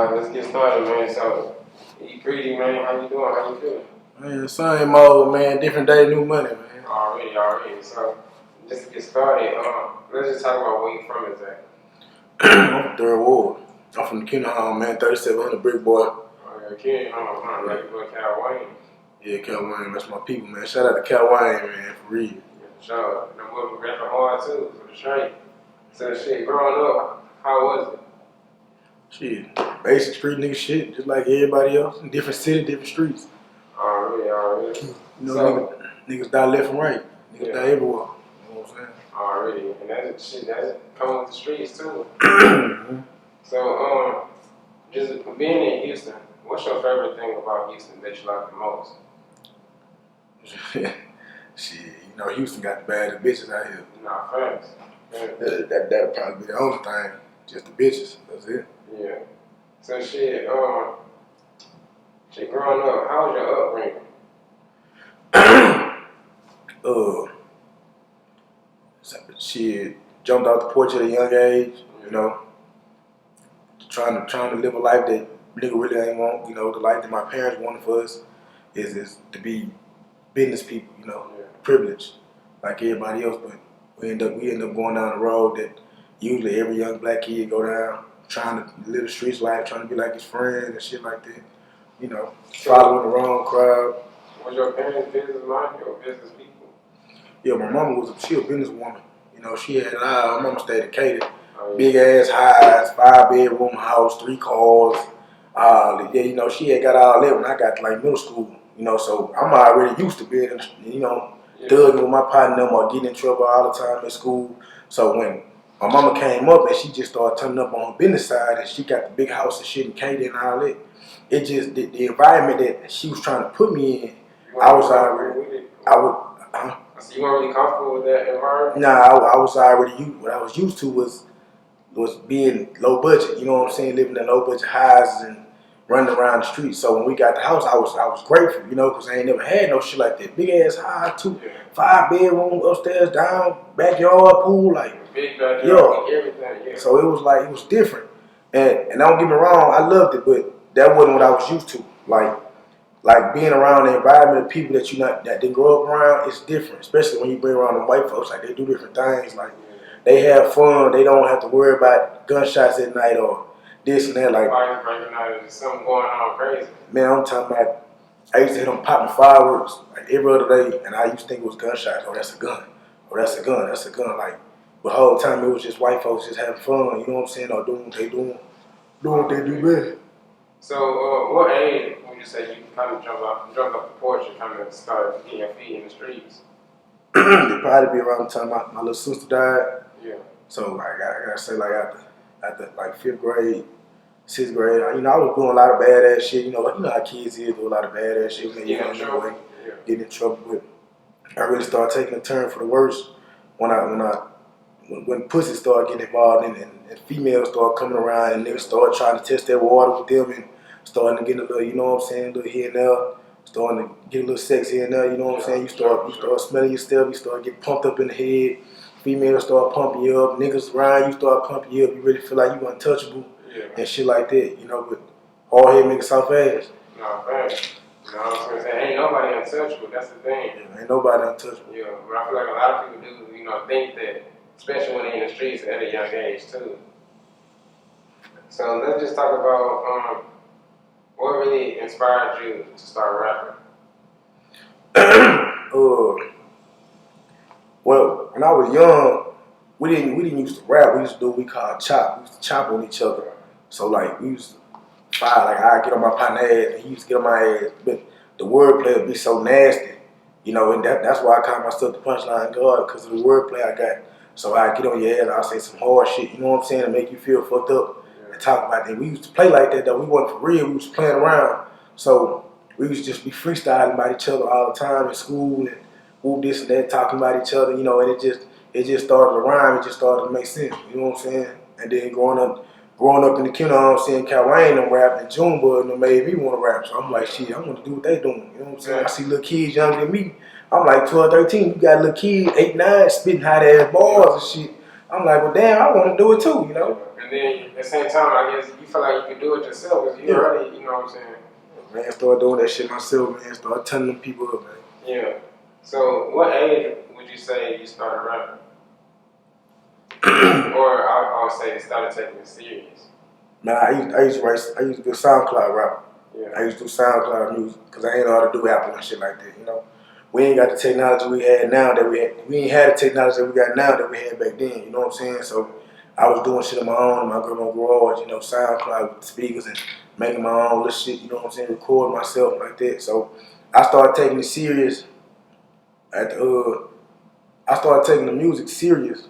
Alright, let's get started, man. So, Eatgreedy, man. How you doing? How you feeling? Man, same old, man. Different day, new money, man. Already. So, just to get started, let's just talk about where you from exactly. I'm from Third Ward. I'm from the Kingdom Home, man. 3700 Brick Boy. Oh, yeah, kid, like your boy Cal Wayne. Yeah, Cal Wayne, that's my people, man. Shout out to Cal Wayne, man, for real. Yeah, for sure. Them boys were rapping hard too, for the straight. So, shit, growing up, how was it? Shit, basic street nigga shit, just like everybody else. In different city, different streets. Already. You know, niggas die left and right. Niggas die everywhere. You know what I'm saying? Already. And that's coming with the streets too. So, just being in Houston, what's your favorite thing about Houston that you like the most? Shit, you know, Houston got the baddest bitches out here. Nah, facts. That'd probably be the only thing. Just the bitches. That's it. Yeah. So shit, growing up, how was your upbringing? Shit, jumped out the porch at a young age, you know, trying to live a life that nigga really ain't want, you know, the life that my parents wanted for us is to be business people, you know, privileged like everybody else, but we end up going down the road that usually every young black kid go down, trying to live the streets life, trying to be like his friends and shit like that, you know, following the wrong crowd. Was your parents business-minded or business people? Yeah, my mama she a businesswoman. You know, she had my mama stayed at Decatur. Big ass highs, 5-bedroom house, 3 cars. Yeah, you know, she had got all that when I got to like middle school. You know, so I'm already used to being, you know, thugging with my partner or getting in trouble all the time at school. So when my mama came up and she just started turning up on her business side and she got the big house and shit in Katy and all that, it just, the environment that she was trying to put me in, I was So you weren't really comfortable with that environment? Nah, I was already what I was used to was being low budget. You know what I'm saying? Living in low budget houses and running around the streets. So when we got the house, I was grateful, you know, because I ain't never had no shit like that. Big ass high, 5-bedroom, upstairs, down, backyard, pool, like big backyard, everything. Yeah. So it was different. And don't get me wrong, I loved it, but that wasn't what I was used to. Like being around the environment of people that didn't grow up around, it's different. Especially when you bring around the white folks, like they do different things. Like they have fun, they don't have to worry about gunshots at night or this and that. Like fires breaking out, there's something going on crazy. Man, I'm talking about. I used to hit them popping fireworks like every other day, and I used to think it was gunshots. Oh, that's a gun. Oh, that's a gun. That's a gun. Like the whole time it was just white folks just having fun. You know what I'm saying? Or doing what they doing what they do best. So, what age would you say you kind of jump off the porch and kind of start getting your feet in the streets? It'd probably be around the time my little sister died. Yeah. So I gotta say like after like 5th grade, 6th grade, you know, I was doing a lot of badass shit. You know how kids is, do a lot of badass shit. Getting in trouble, but I really started taking a turn for the worse when pussy started getting involved and females started coming around and niggas started trying to test their water with them and starting to get a little, you know what I'm saying, a little here and there, starting to get a little sex here and there, you know what I'm saying. You start smelling yourself, you start getting pumped up in the head, females start pumping you up, niggas around you start pumping you up, you really feel like you untouchable and shit like that, you know, but hard head niggas soft ass. No, thanks. You know what I'm saying? Ain't nobody untouchable, that's the thing. Yeah, ain't nobody untouchable. Yeah, but I feel like a lot of people do, you know, think that, especially when they're in the streets at a young age too. So let's just talk about what really inspired you to start rapping. Well, when I was young, we didn't used to rap. We used to do what we call chop. We used to chop on each other. So like we used to fight. Like I get on my partner ass, and he used to get on my ass. But the wordplay would be so nasty, you know, and that's why I call myself the punchline god, because of the wordplay I got. So I get on your ass, I'll say some hard shit, you know what I'm saying, to make you feel fucked up and talk about that. We used to play like that though. We wasn't for real. We was playing around. So we used to just be freestyling about each other all the time in school and whoop this and that, talking about each other, you know, and it just started to rhyme. It just started to make sense, you know what I'm saying? And then growing up in the Kingdom Home, seeing Cal Wayne and rapping and Junebug, and it made me want to rap. So I'm like, shit, I want to do what they doing, you know what I'm saying? I see little kids younger than me. I'm like 12, 13, you got little kids, 8, 9, spitting hot ass bars and shit. I'm like, well, damn, I want to do it too, you know. And then at the same time, I guess you feel like you can do it yourself because you already, you know what I'm saying. Man, start doing that shit myself, man. Start telling them people up, man. Yeah. So, what age would you say you started rapping? Or I would say started taking it serious. Man, I used to do SoundCloud rap. Yeah. I used to do SoundCloud music because I ain't know how to do Apple and shit like that, you know. We ain't got the technology we had now that we ain't had the technology that we got now that we had back then, you know what I'm saying? So I was doing shit on my own in my grandma's garage, you know, SoundCloud with the speakers and making my own little shit, you know what I'm saying, recording myself like that. So I started taking it serious I started taking the music serious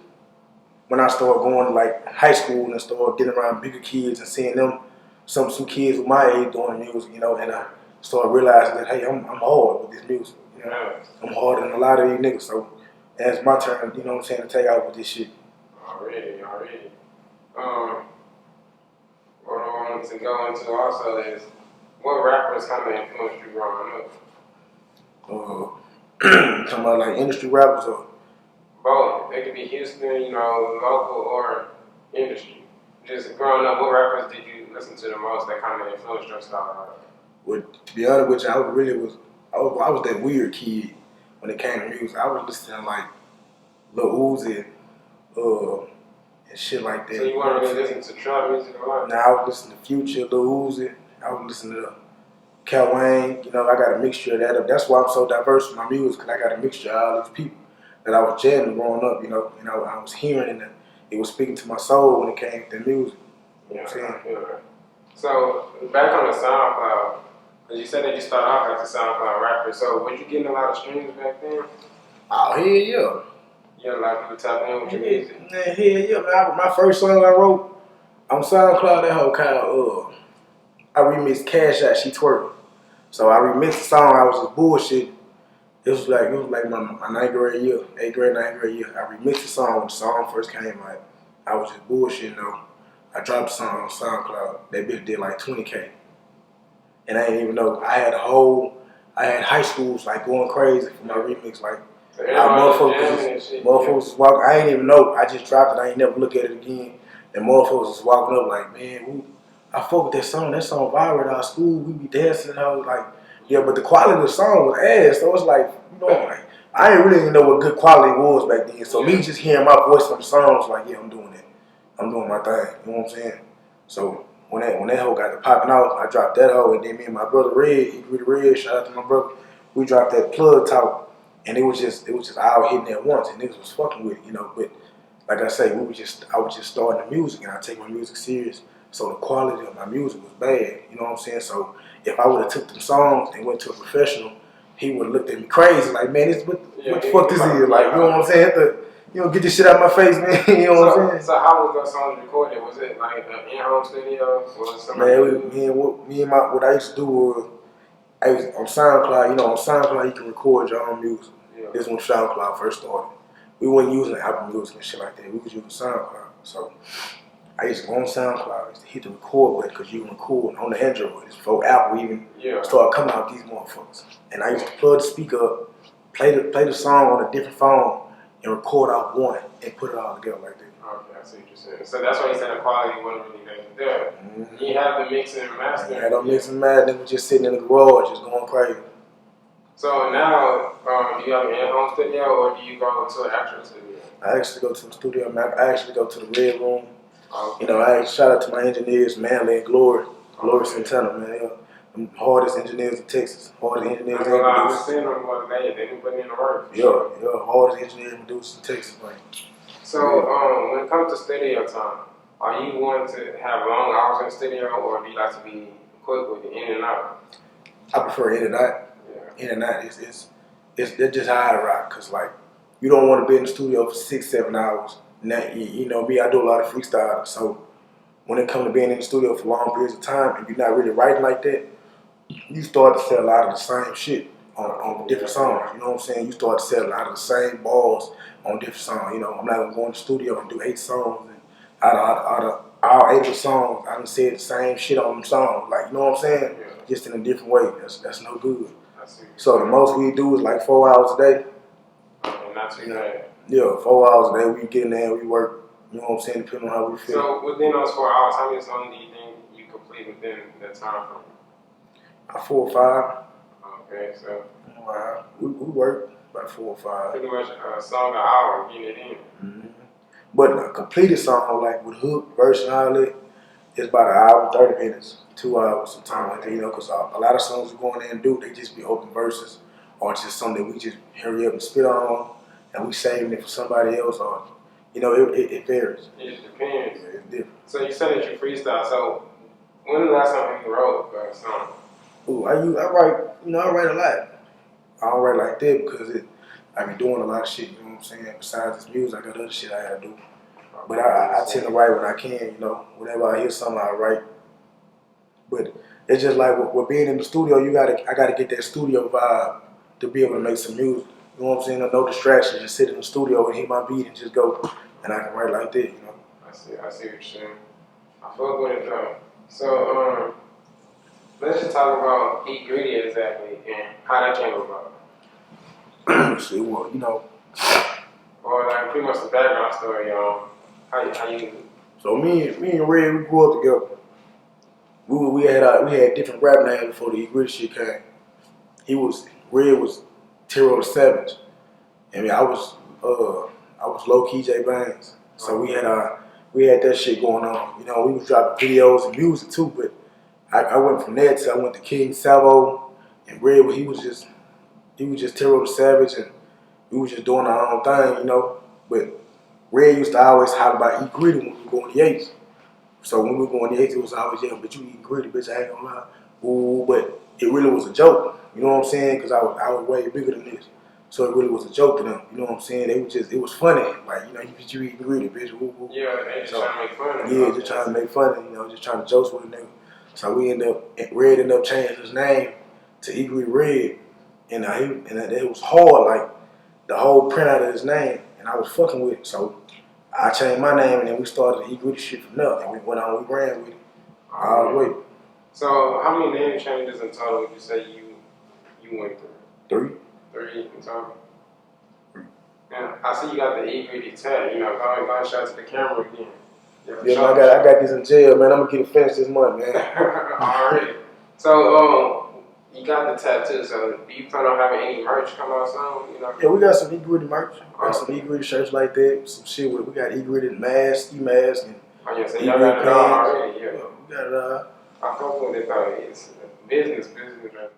when I started going to like high school and started getting around bigger kids and seeing them, some kids with my age doing music, you know, and I started realizing that, hey, I'm hard with this music, you know. I'm harder than a lot of these niggas, so it's my turn, you know what I'm saying, to take out with this shit. Already. What I wanted to go into also is what rappers kind of influenced you growing up? Talking about like industry rappers or both. They could be Houston, you know, local or industry. Just growing up, what rappers did you listen to the most that kind of influenced your style? Well, to be honest with you, I was that weird kid when it came to music. I was listening to like Lil Uzi, and shit like that. So you weren't really listening to trap music a lot? Nah, I was listening to Future, Lil Uzi. I was listening to Cal Wayne. You know, I got a mixture of that. That's why I'm so diverse with my music, because I got a mixture of all these people that I was jamming growing up. You know, I was hearing and it was speaking to my soul when it came to music. You know what I'm saying? So back on the SoundCloud, because you said that you started off as a SoundCloud rapper. So were you getting a lot of streams back then? Oh, hell yeah. Yeah, a lot of people tapping in with your music. Man, hell yeah, man. My first song I wrote on SoundCloud, that whole kind of, I remixed Cash Out, She Twerking. So I remixed the song, I was just bullshit. It was like my ninth grade year, 8th grade, 9th grade year. I remixed the song when the song first came out. I was just bullshitting though. I dropped the song on SoundCloud. That bitch did like 20K. And I didn't even know. I had high schools like going crazy for my remix. Like, motherfuckers was walking. I ain't even know. I just dropped it. I ain't never look at it again. And motherfuckers was walking up like, man, I fuck with that song. That song viral at our school. We be dancing. And I was like, yeah, but the quality of the song was ass. So it's like, you know, like, I didn't really even know what good quality was back then. So me just hearing my voice on the songs, like, yeah, I'm doing it. I'm doing my thing. You know what I'm saying? So when that hoe got to popping off, I dropped that hoe, and then me and my brother Red, Eatgreedy Red, shout out to my brother, we dropped that Plug Talk, and it was just all hitting at once, and niggas was fucking with it, you know. But like I say, I was just starting the music, and I take my music serious, so the quality of my music was bad, you know what I'm saying? So if I would have took them songs and went to a professional, he would have looked at me crazy, like, man, what the fuck this is? Like, you know what I'm saying? You know, get this shit out of my face, man. You know what I'm saying? So how was that song recorded? Was it like an in-home studio? Was it what I used to do was, on SoundCloud, you know, on SoundCloud you can record your own music. Yeah. This when SoundCloud first started. We weren't using Apple Music and shit like that. We was using SoundCloud. So I used to go on SoundCloud, I used to hit the record button because you can record on the Android. It's before Apple even started coming out with these motherfuckers. And I used to plug the speaker up, play the song on a different phone, and record out one and put it all together like that. Okay, I see what you're saying. So that's why you said the quality wasn't really that there. Mm-hmm. You have the mixing and mastering. I had no mixing and mastering. They were just sitting in the garage, just going crazy. So now, do you have an in-home studio or do you go to an actual studio? I actually go to the studio, man. I actually go to the Red Room. Okay. You know, I shout out to my engineers, Manley and Glory Santana, man. They're the hardest engineers in Texas. Hardest engineers in I've been seeing them the other day. They've been putting in the work. Yeah, hardest engineers and producers in Texas, man. So, when it comes to studio time, are you wanting to have long hours in the studio or do you like to be quick with it, in and out? I prefer in and out. Yeah. In and out. That's just how I rock, because, like, you don't want to be in the studio for 6-7 hours. Now, you know me, I do a lot of freestyle, so when it comes to being in the studio for long periods of time and you're not really writing like that, you start to say a lot of the same shit on different songs. You know what I'm saying? You start to say a lot of the same balls on different songs. You know, I'm not gonna go in the studio and do 8 songs, and out of all 8 songs, I done said the same shit on them songs. Like, you know what I'm saying? Yeah. Just in a different way. That's no good. So the most we do is like 4 hours a day. Not too bad. Yeah, 4 hours a day. We get in there and we work. You know what I'm saying? Depending on how we feel. So within those 4 hours, how many songs do you think you complete within that time frame? 4 or 5. Okay, so We work about 4 or 5. pretty much a song an hour, getting it in. Mm-hmm. But a completed song, like with hook, verse, and all that, it's about an hour, 30 minutes, 2 hours, sometimes like that, you know, because a lot of songs we go in there and do, they just be open verses, or just something that we just hurry up and spit on, and we saving it for somebody else, or, you know, it varies. It just depends. Yeah, it's different. So you said that you freestyle, so when was the last time you wrote a song? Ooh, I write, you know, I write a lot. I don't write like that because I be doing a lot of shit, you know what I'm saying? Besides this music, I got other shit I gotta do. But I tend to write when I can, you know. Whenever I hear something, I write. But it's just like with being in the studio, I gotta get that studio vibe to be able to make some music. You know what I'm saying? No distractions. Just sit in the studio and hit my beat and just go, and I can write like that, you know. I see what you're saying. I fuck with it though. So let's just talk about Eatgreedy exactly and how that came about. See, well, you know. Or like pretty much the background story, how you. So me and Red, we grew up together. We had different rap names before the Eatgreedy shit came. Red was Tiro the Savage. I mean, I was low key J Bangs. So we had that shit going on. You know, we was dropping videos and music too, but I went from that to I went to King Savo, and Red, he was just Tiro the Savage, and we was just doing our own thing, you know. But Red used to always holler about Eatgreedy when we go on the Eights. So when we go on the Eights, it was always, yeah, but you eating greedy, bitch, I ain't gonna lie. Ooh, but it really was a joke. You know what I'm saying? Because I was way bigger than this. So it really was a joke to them. You know what I'm saying? It was funny. Like, you know, you eating greedy, bitch. Woo, woo. Yeah, they just trying to make fun of Yeah, just trying to make fun of, you know, just trying to joke with a nigga. So Red ended up changing his name to Eatgreedy Red. And it was hard, like, the whole print out of his name. And I was fucking with it. So I changed my name, and then we started the Eatgreedy shit from there. And we went on, we ran with it all the way. So how many name changes in total would you say you went through? 3 in total. And I see you got the Eatgreedy tag. You know, go and shout to the camera again. Yeah, man, I got this in jail, man. I'm gonna get it finished this month, man. Alright. So you got the tattoo. So do you plan on having any merch come out soon? You know? Yeah, we got some Eatgreedy merch. We got some Eatgreedy shirts like that. Some shit with we got Eatgreedy mask, ski mask, and so y'all got it all already. Yeah. We got it. I fuck with it though. It's business, right?